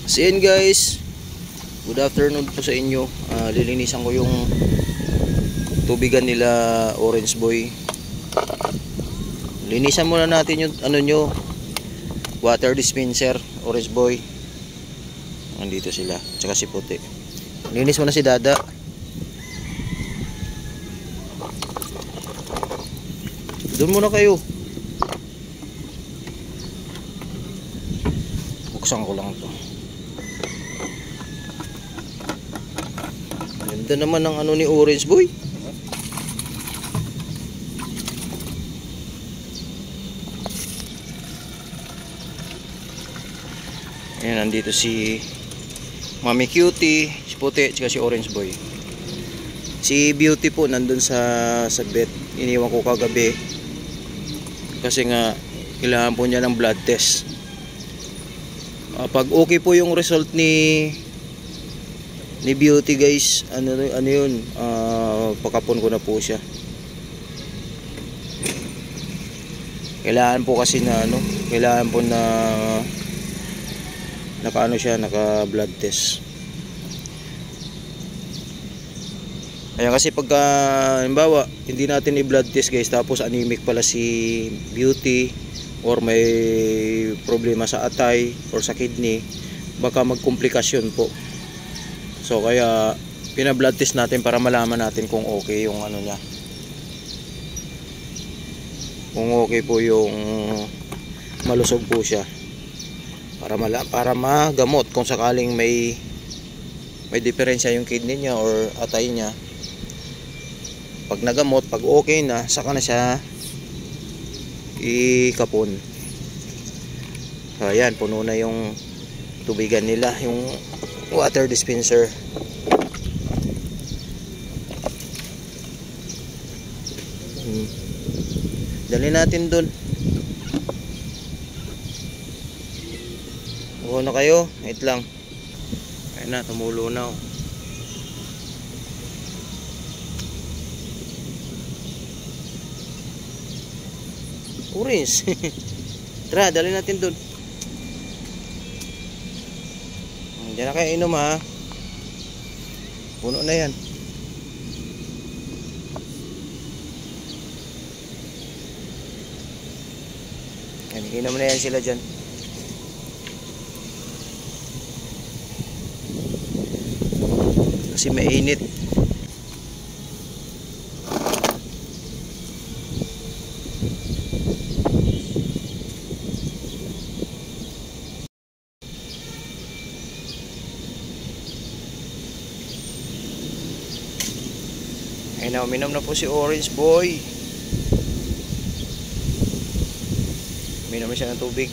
So yan guys, good afternoon po sa inyo. Lilinisan ko yung tubigan nila Orange Boy. Linisan muna natin yung ano nyo, water dispenser Orange Boy. Nandito sila, tsaka si Puti. Linis mo na si Dada. Doon muna kayo. Buksan ko lang to. Ganda naman ng ano ni Orange Boy. Ayan, nandito si Mami Cutie, si Puti, tsaka si Orange Boy. Si Beauty po nandun sa bed. Iniwan ko kagabi kasi nga kailangan po niya ng blood test. Pag okay po yung result ni Beauty guys, ano yun, pakapon ko na po siya. Kailangan po kasi na kailangan po na naka blood test. Ayan, kasi pagka halimbawa hindi natin i-blood test guys, tapos anemic pala si Beauty or may problema sa atay or sa kidney, baka magkomplikasyon po. So kaya pina-blood test natin para malaman natin kung okay yung ano niya, kung okay po yung malusog po siya, para magamot kung sakaling may diferensya yung kidney niya or atay niya. Pag nagamot, pag okay na, saka na siya ikapon. Ayan, puno na yung tubigan nila, yung water dispenser. Dali natin dun. Huwag na kayo, wait lang. Ayan na, tumulo na oh. Orange. Tara, dali natin dun. Diyan na kayo inom ha. Puno na yan. Yan, inom na yan sila dyan. Kasi mainit. Ayun na, uminom na po si Orange Boy. Uminom na siya ng tubig.